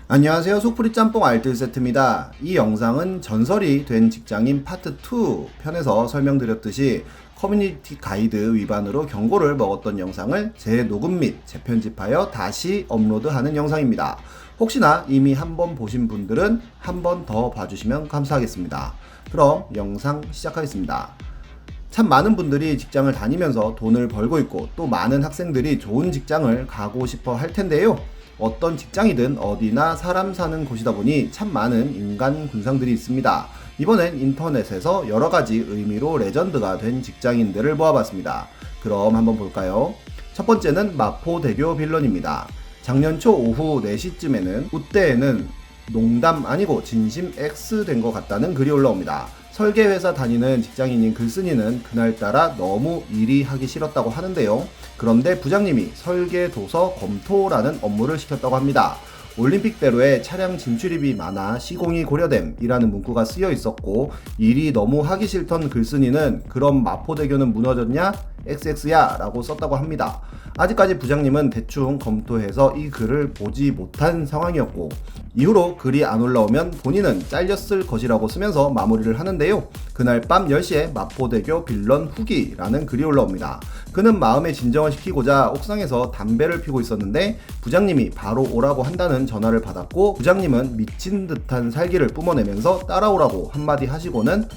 안녕하세요. 속풀이 짬뽕 알뜰 세트입니다. 이 영상은 전설이 된 직장인 파트 2 편에서 설명드렸듯이 커뮤니티 가이드 위반으로 경고를 먹었던 영상을 재녹음 및 재편집하여 다시 업로드하는 영상입니다. 혹시나 이미 한번 보신 분들은 한 번 더 봐주시면 감사하겠습니다. 그럼 영상 시작하겠습니다. 참 많은 분들이 직장을 다니면서 돈을 벌고 있고 또 많은 학생들이 좋은 직장을 가고 싶어 할 텐데요. 어떤 직장이든 어디나 사람 사는 곳이다 보니 참 많은 인간 군상들이 있습니다. 이번엔 인터넷에서 여러가지 의미로 레전드가 된 직장인들을 모아봤습니다. 그럼 한번 볼까요? 첫 번째는 마포대교 빌런입니다. 작년 초 오후 4시쯤에는 우대에는 농담 아니고 진심 X 된 것 같다는 글이 올라옵니다. 설계회사 다니는 직장인인 글쓴이는 그날따라 너무 일이 하기 싫었다고 하는데요. 그런데 부장님이 설계도서 검토라는 업무를 시켰다고 합니다. 올림픽대로에 차량 진출입이 많아 시공이 고려됨이라는 문구가 쓰여 있었고 일이 너무 하기 싫던 글쓴이는 그럼 마포대교는 무너졌냐? XX야 라고 썼다고 합니다. 아직까지 부장님은 대충 검토해서 이 글을 보지 못한 상황이었고 이후로 글이 안 올라오면 본인은 잘렸을 것이라고 쓰면서 마무리를 하는데요. 그날 밤 10시에 마포대교 빌런 후기라는 글이 올라옵니다. 그는 마음의 진정을 시키고자 옥상에서 담배를 피고 있었는데 부장님이 바로 오라고 한다는 전화를 받았고 부장님은 미친 듯한 살기를 뿜어내면서 따라오라고 한마디 하시고는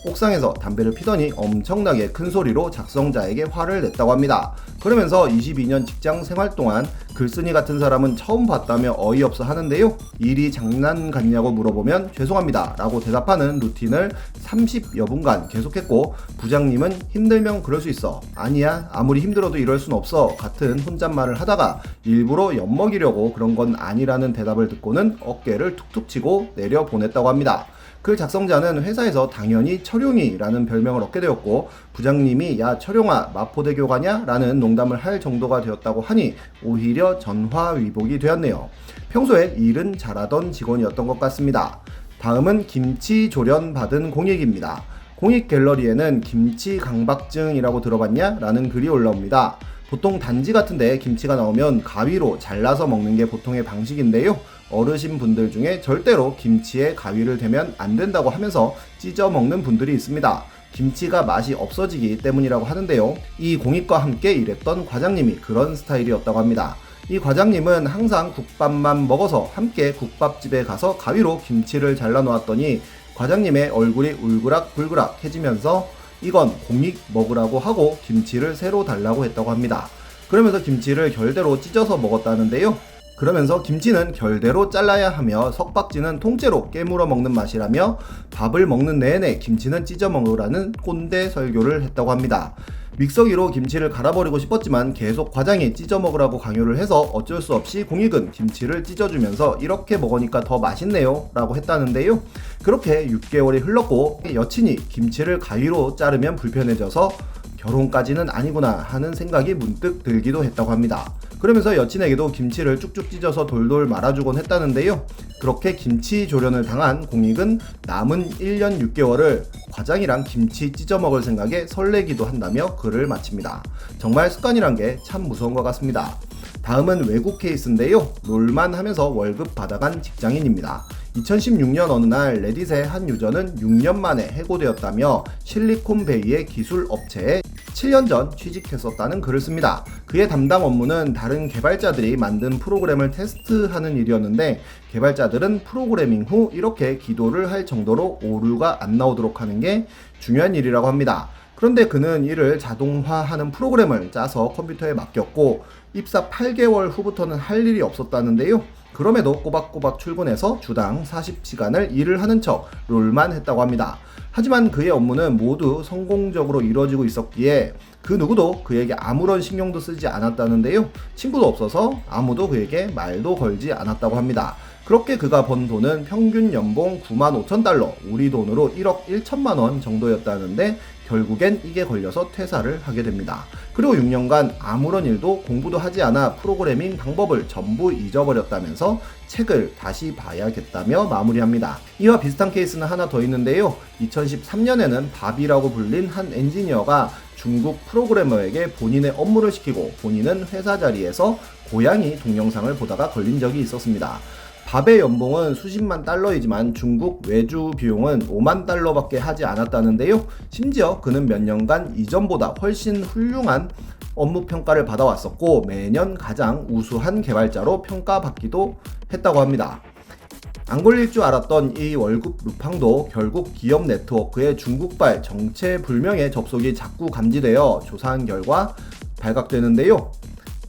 옥상에서 담배를 피더니 엄청나게 큰 소리로 작성자에게 화를 냈다고 합니다. 그러면서 22년 직장 생활 동안 글쓴이 같은 사람은 처음 봤다며 어이없어 하는데요. 일이 장난 같냐고 물어보면 죄송합니다 라고 대답하는 루틴을 30여 분간 계속했고 부장님은 힘들면 그럴 수 있어, 아니야 아무리 힘들어도 이럴 순 없어 같은 혼잣말을 하다가 일부러 엿먹이려고 그런 건 아니라는 대답을 듣고는 어깨를 툭툭 치고 내려보냈다고 합니다. 글 작성자는 회사에서 당연히 철용이라는 별명을 얻게 되었고 부장님이 야 철용아 마포대교 가냐? 라는 농담을 할 정도가 되었다고 하니 오히려 전화위복이 되었네요. 평소에 일은 잘하던 직원이었던 것 같습니다. 다음은 김치 조련 받은 공익입니다. 공익 갤러리에는 김치 강박증이라고 들어봤냐? 라는 글이 올라옵니다. 보통 단지 같은데 김치가 나오면 가위로 잘라서 먹는 게 보통의 방식인데요. 어르신 분들 중에 절대로 김치에 가위를 대면 안 된다고 하면서 찢어 먹는 분들이 있습니다. 김치가 맛이 없어지기 때문이라고 하는데요. 이 공익과 함께 일했던 과장님이 그런 스타일이었다고 합니다. 이 과장님은 항상 국밥만 먹어서 함께 국밥집에 가서 가위로 김치를 잘라 놓았더니 과장님의 얼굴이 울그락불그락 해지면서 이건 공익 먹으라고 하고 김치를 새로 달라고 했다고 합니다. 그러면서 김치를 결대로 찢어서 먹었다는데요. 그러면서 김치는 결대로 잘라야 하며 석박지는 통째로 깨물어 먹는 맛이라며 밥을 먹는 내내 김치는 찢어 먹으라는 꼰대 설교를 했다고 합니다. 믹서기로 김치를 갈아버리고 싶었지만 계속 과장이 찢어 먹으라고 강요를 해서 어쩔 수 없이 공익은 김치를 찢어주면서 이렇게 먹으니까 더 맛있네요 라고 했다는데요. 그렇게 6개월이 흘렀고 여친이 김치를 가위로 자르면 불편해져서 결혼까지는 아니구나 하는 생각이 문득 들기도 했다고 합니다. 그러면서 여친에게도 김치를 쭉쭉 찢어서 돌돌 말아주곤 했다는데요. 그렇게 김치 조련을 당한 공익은 남은 1년 6개월을 과장이랑 김치 찢어 먹을 생각에 설레기도 한다며 글을 마칩니다. 정말 습관이란 게 참 무서운 것 같습니다. 다음은 외국 케이스인데요. 롤만 하면서 월급 받아간 직장인입니다. 2016년 어느 날 레딧의 한 유저는 6년 만에 해고되었다며 실리콘베이의 기술 업체에 7년 전 취직했었다는 글을 씁니다. 그의 담당 업무는 다른 개발자들이 만든 프로그램을 테스트하는 일이었는데 개발자들은 프로그래밍 후 이렇게 기도를 할 정도로 오류가 안 나오도록 하는 게 중요한 일이라고 합니다. 그런데 그는 이를 자동화하는 프로그램을 짜서 컴퓨터에 맡겼고 입사 8개월 후부터는 할 일이 없었다는데요. 그럼에도 꼬박꼬박 출근해서 주당 40시간을 일을 하는 척 롤만 했다고 합니다. 하지만 그의 업무는 모두 성공적으로 이루어지고 있었기에 그 누구도 그에게 아무런 신경도 쓰지 않았다는데요. 친구도 없어서 아무도 그에게 말도 걸지 않았다고 합니다. 그렇게 그가 번 돈은 평균 연봉 95,000달러, 우리 돈으로 1억 1천만 원 정도였다는데 결국엔 이게 걸려서 퇴사를 하게 됩니다. 그리고 6년간 아무런 일도 공부도 하지 않아 프로그래밍 방법을 전부 잊어버렸다면서 책을 다시 봐야겠다며 마무리합니다. 이와 비슷한 케이스는 하나 더 있는데요. 2013년에는 밥이라고 불린 한 엔지니어가 중국 프로그래머에게 본인의 업무를 시키고 본인은 회사 자리에서 고양이 동영상을 보다가 걸린 적이 있었습니다. 밥의 연봉은 수십만 달러이지만 중국 외주 비용은 5만 달러밖에 하지 않았다는데요. 심지어 그는 몇 년간 이전보다 훨씬 훌륭한 업무 평가를 받아왔었고 매년 가장 우수한 개발자로 평가받기도 했다고 합니다. 안 걸릴 줄 알았던 이 월급 루팡도 결국 기업 네트워크의 중국발 정체불명의 접속이 자꾸 감지되어 조사한 결과 발각되는데요.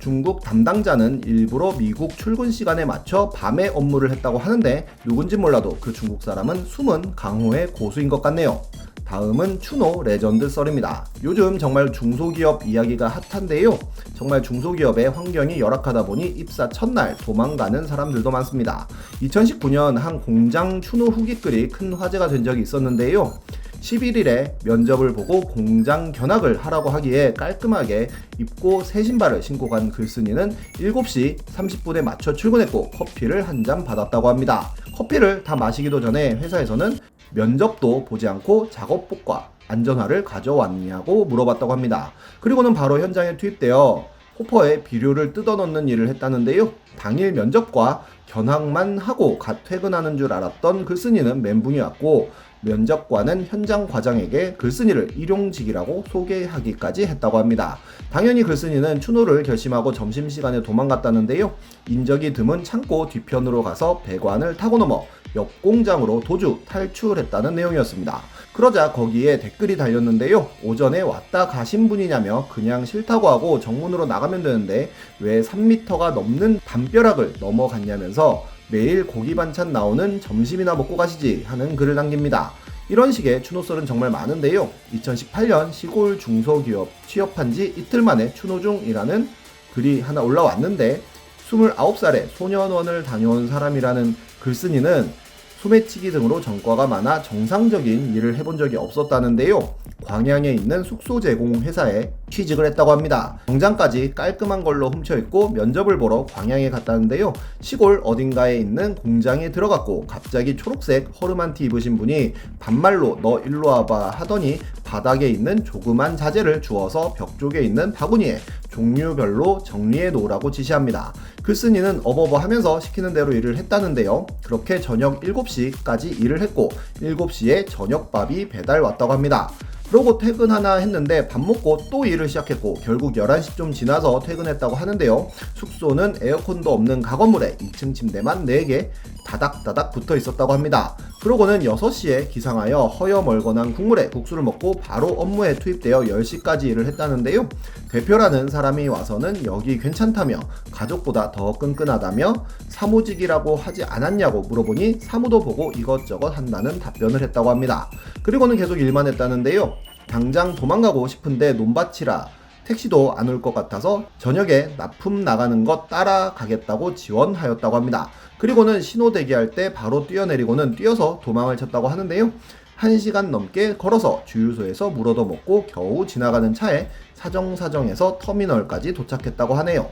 중국 담당자는 일부러 미국 출근 시간에 맞춰 밤에 업무를 했다고 하는데 누군지 몰라도 그 중국 사람은 숨은 강호의 고수인 것 같네요. 다음은 추노 레전드 썰입니다. 요즘 정말 중소기업 이야기가 핫한데요. 정말 중소기업의 환경이 열악하다 보니 입사 첫날 도망가는 사람들도 많습니다. 2019년 한 공장 추노 후기글이 큰 화제가 된 적이 있었는데요. 11일에 면접을 보고 공장 견학을 하라고 하기에 깔끔하게 입고 새 신발을 신고 간 글쓴이는 7시 30분에 맞춰 출근했고 커피를 한 잔 받았다고 합니다. 커피를 다 마시기도 전에 회사에서는 면접도 보지 않고 작업복과 안전화를 가져왔냐고 물어봤다고 합니다. 그리고는 바로 현장에 투입되어 호퍼에 비료를 뜯어넣는 일을 했다는데요. 당일 면접과 견학만 하고 갓 퇴근하는 줄 알았던 글쓴이는 멘붕이 왔고 면접관은 현장 과장에게 글쓴이를 일용직이라고 소개하기까지 했다고 합니다. 당연히 글쓴이는 추노를 결심하고 점심시간에 도망갔다는데요. 인적이 드문 창고 뒤편으로 가서 배관을 타고 넘어 옆 공장으로 도주 탈출했다는 내용이었습니다. 그러자 거기에 댓글이 달렸는데요. 오전에 왔다 가신 분이냐며 그냥 싫다고 하고 정문으로 나가면 되는데 왜 3m가 넘는 담벼락을 넘어갔냐면서 매일 고기 반찬 나오는 점심이나 먹고 가시지 하는 글을 남깁니다. 이런 식의 추노썰은 정말 많은데요. 2018년 시골 중소기업 취업한 지 이틀 만에 추노 중이라는 글이 하나 올라왔는데 29살에 소년원을 다녀온 사람이라는 글쓴이는 소매치기 등으로 전과가 많아 정상적인 일을 해본 적이 없었다는데요. 광양에 있는 숙소 제공 회사에 취직을 했다고 합니다. 정장까지 깔끔한 걸로 훔쳐입고 면접을 보러 광양에 갔다는데요. 시골 어딘가에 있는 공장에 들어갔고 갑자기 초록색 허름한 티 입으신 분이 반말로 너 일로 와봐 하더니 바닥에 있는 조그만 자재를 주워서 벽 쪽에 있는 바구니에 종류별로 정리해 놓으라고 지시합니다. 글쓴이는 어버버 하면서 시키는 대로 일을 했다는데요. 그렇게 저녁 7시까지 일을 했고 7시에 저녁밥이 배달 왔다고 합니다. 그러고 퇴근하나 했는데 밥 먹고 또 일을 시작했고 결국 11시 좀 지나서 퇴근했다고 하는데요. 숙소는 에어컨도 없는 가건물에 2층 침대만 4개 다닥다닥 붙어 있었다고 합니다. 그러고는 6시에 기상하여 허여멀건한 국물에 국수를 먹고 바로 업무에 투입되어 10시까지 일을 했다는데요. 대표라는 사람이 와서는 여기 괜찮다며 가족보다 더 끈끈하다며 사무직이라고 하지 않았냐고 물어보니 사무도 보고 이것저것 한다는 답변을 했다고 합니다. 그리고는 계속 일만 했다는데요. 당장 도망가고 싶은데 논밭이라 택시도 안 올 것 같아서 저녁에 납품 나가는 것 따라가겠다고 지원하였다고 합니다. 그리고는 신호 대기할 때 바로 뛰어내리고는 뛰어서 도망을 쳤다고 하는데요. 1시간 넘게 걸어서 주유소에서 물 얻어 먹고 겨우 지나가는 차에 사정사정해서 터미널까지 도착했다고 하네요.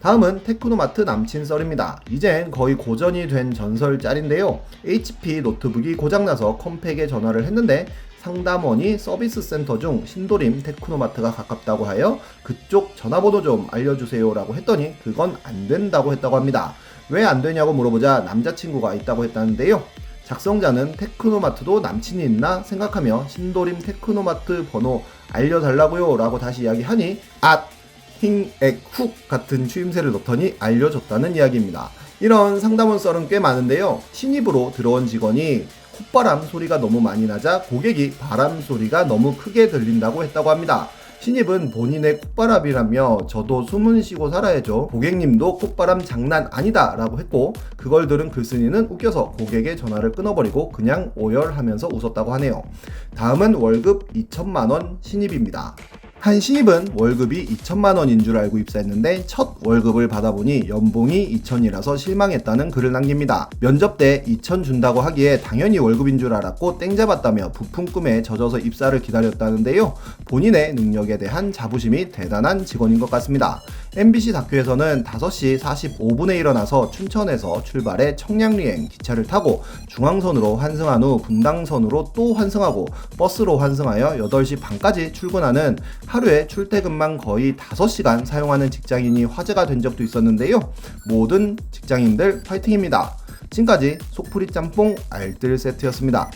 다음은 테크노마트 남친 썰입니다. 이젠 거의 고전이 된 전설 짤인데요. HP 노트북이 고장나서 컴팩에 전화를 했는데 상담원이 서비스 센터 중 신도림 테크노마트가 가깝다고 하여 그쪽 전화번호 좀 알려주세요 라고 했더니 그건 안 된다고 했다고 합니다. 왜 안 되냐고 물어보자 남자친구가 있다고 했다는데요. 작성자는 테크노마트도 남친이 있나 생각하며 신도림 테크노마트 번호 알려달라고요 라고 다시 이야기하니 힝액훅 같은 추임새를 넣더니 알려줬다는 이야기입니다. 이런 상담원 썰은 꽤 많은데요. 신입으로 들어온 직원이 콧바람 소리가 너무 많이 나자 고객이 바람 소리가 너무 크게 들린다고 했다고 합니다. 신입은 본인의 콧바람이라며 저도 숨은 쉬고 살아야죠. 고객님도 콧바람 장난 아니다 라고 했고 그걸 들은 글쓴이는 웃겨서 고객의 전화를 끊어버리고 그냥 오열하면서 웃었다고 하네요. 다음은 월급 2천만원 신입입니다. 한 신입은 월급이 2천만 원인 줄 알고 입사했는데 첫 월급을 받아보니 연봉이 2천이라서 실망했다는 글을 남깁니다. 면접 때 2천 준다고 하기에 당연히 월급인 줄 알았고 땡 잡았다며 부푼 꿈에 젖어서 입사를 기다렸다는데요. 본인의 능력에 대한 자부심이 대단한 직원인 것 같습니다. MBC 다큐에서는 5시 45분에 일어나서 춘천에서 출발해 청량리행 기차를 타고 중앙선으로 환승한 후 분당선으로 또 환승하고 버스로 환승하여 8시 반까지 출근하는 하루에 출퇴근만 거의 5시간 사용하는 직장인이 화제가 된 적도 있었는데요. 모든 직장인들 화이팅입니다. 지금까지 속풀이 짬뽕 알뜰 세트였습니다.